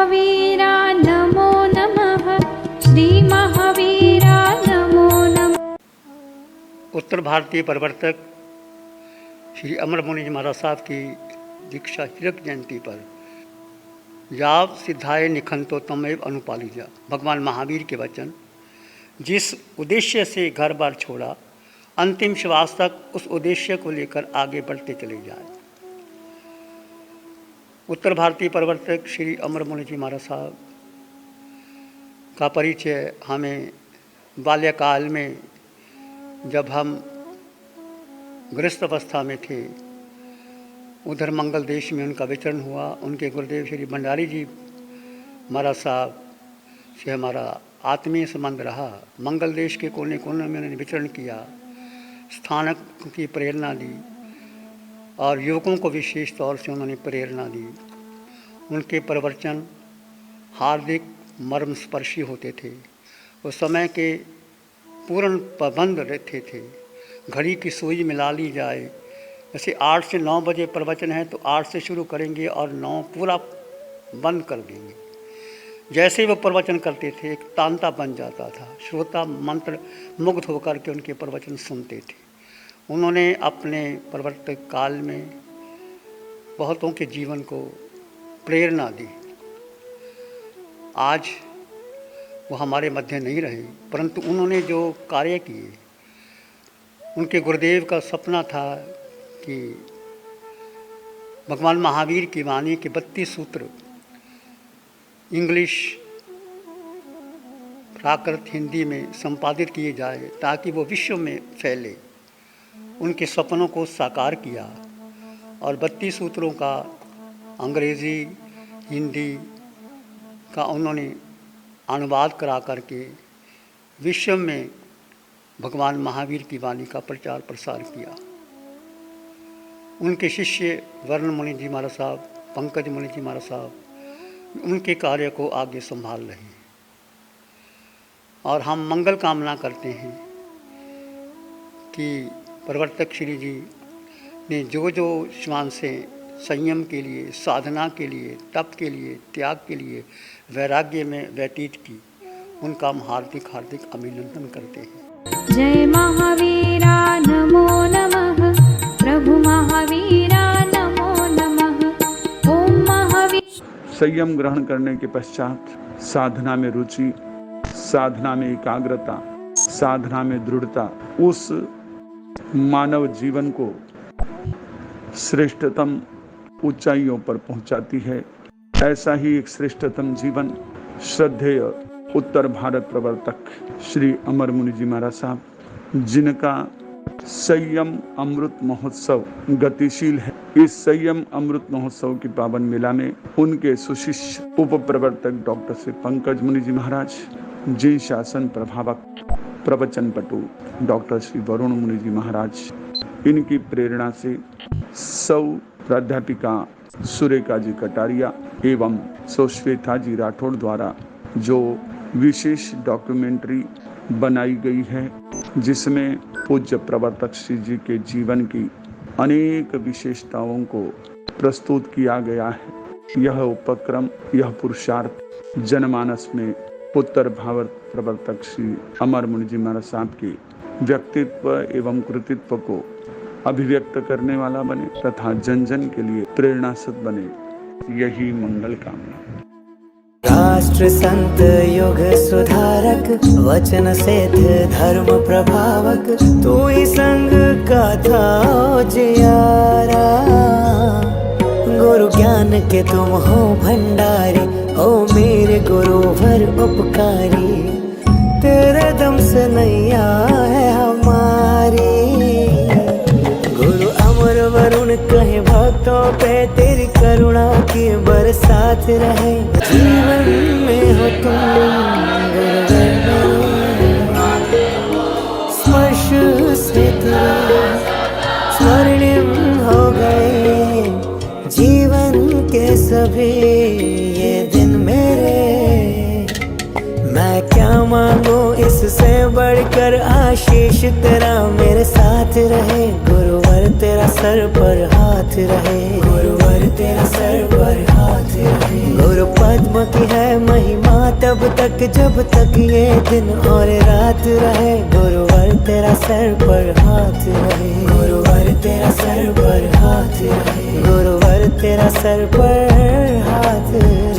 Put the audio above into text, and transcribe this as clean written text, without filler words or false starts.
महावीरा नमो नमः। श्री महावीरा नमो नमः। उत्तर भारतीय प्रवर्तक श्री अमर मुनि जी महाराज साहब की दीक्षा हीरक जयंती पर याव सिद्धाय निखंतो तमेव अनुपालिजा, भगवान महावीर के वचन। जिस उद्देश्य से घर बार छोड़ा, अंतिम श्वास तक उस उद्देश्य को लेकर आगे बढ़ते चले जाए। उत्तर भारतीय प्रवर्तक श्री अमर मुनि जी महाराज साहब का परिचय हमें बाल्यकाल में, जब हम गृहस्थ अवस्था में थे, उधर मंगल देश में उनका विचरण हुआ। उनके गुरुदेव श्री भंडारी जी महाराज साहब से हमारा आत्मीय संबंध रहा। मंगल देश के कोने कोने में उन्होंने विचरण किया, स्थानक की प्रेरणा दी और युवकों को विशेष तौर से उन्होंने प्रेरणा दी। उनके प्रवचन हार्दिक मर्मस्पर्शी होते थे। उस समय के पूर्ण पाबंद रहते थे। घड़ी की सुई मिला ली जाए, जैसे 8 से 9 बजे प्रवचन है तो 8 से शुरू करेंगे और 9 पूरा बंद कर देंगे। जैसे ही वो प्रवचन करते थे एक तांता बन जाता था, श्रोता मंत्र मुग्ध होकर के उनके प्रवचन सुनते थे। उन्होंने अपने प्रवर्तक काल में बहुतों के जीवन को प्रेरणा दी। आज वो हमारे मध्य नहीं रहे, परंतु उन्होंने जो कार्य किए, उनके गुरुदेव का सपना था कि भगवान महावीर की वाणी के 32 सूत्र इंग्लिश प्राकृत हिंदी में संपादित किए जाए ताकि वो विश्व में फैले। उनके सपनों को साकार किया और 32 सूत्रों का अंग्रेज़ी हिंदी का उन्होंने अनुवाद करा करके विश्व में भगवान महावीर की वाणी का प्रचार प्रसार किया। उनके शिष्य वर्ण मुनि जी महाराज साहब, पंकज मुनि जी महाराज साहब उनके कार्य को आगे संभाल रहे हैं और हम मंगल कामना करते हैं कि प्रवर्तक श्री जी ने जो जो श्वान से संयम के लिए, साधना के लिए, तप के लिए, त्याग के लिए, वैराग्य में व्यतीत की, उनका हम हार्दिक हार्दिक अभिनंदन करते हैं। जय महावीरा नमो नमः। प्रभु महावीरा नमो नमः। ओम महावीर। संयम ग्रहण करने के पश्चात साधना में रुचि, साधना में एकाग्रता, साधना में दृढ़ता उस मानव जीवन को श्रेष्ठतम ऊंचाइयों पर पहुंचाती है। ऐसा ही एक श्रेष्ठतम जीवन श्रद्धेय उत्तर भारत प्रवर्तक श्री अमर मुनि जी महाराज साहब, जिनका संयम अमृत महोत्सव गतिशील है। इस संयम अमृत महोत्सव की पावन मेला में उनके सुशिष्य उप प्रवर्तक डॉक्टर श्री पंकज मुनि जी महाराज, जिन शासन प्रभावक प्रवचन पटु डॉक्टर श्री वरुण मुनि जी महाराज, इनकी प्रेरणा से सौ प्राध्यापिका सुरेखा जी कटारिया एवं सुश्वेता जी राठौड़ द्वारा जो विशेष डॉक्यूमेंट्री बनाई गई है, जिसमें पूज्य प्रवर्तक श्री जी के जीवन की अनेक विशेषताओं को प्रस्तुत किया गया है। यह उपक्रम, यह पुरुषार्थ जनमानस में उत्तर भारत प्रवर्तक श्री अमर मुनि जी महाराज साहब के व्यक्तित्व एवं कृतित्व को अभिव्यक्त करने वाला बने तथा जन जन के लिए प्रेरणास्पद बने, यही मंगल कामना। राष्ट्र संत युग सुधारक, वचन सिद्ध धर्म प्रभावक, तू ही संग का था जियारा। गुरु ज्ञान के तुम हो भंडारी, ओ मेरे गुरुवर उपकारी। तेरे दम से नैया है हमारी। गुरु अमर वरुण कहे भक्तों पे तेरी करुणा की बरसात रहे। जीवन में हो तुम स्पर्श से स्वर्णिम हो गए जीवन के सभी ये दिन मेरे। मैं क्या मांगू इससे बढ़कर आशीष तेरा मेरे साथ रहे। गुरुवर तेरा सर पर हाथ रहे, गुरुवर तेरा सर पर हाथ रहे। गुरु पद्म की है महिमा तब तक जब तक ये दिन और रात रहे। गुरुवर तेरा सर पर हाथ रहे, गुरुवर तेरा सर पर हाथ रहे, गुरुवर तेरा सर पर हाथ रहे।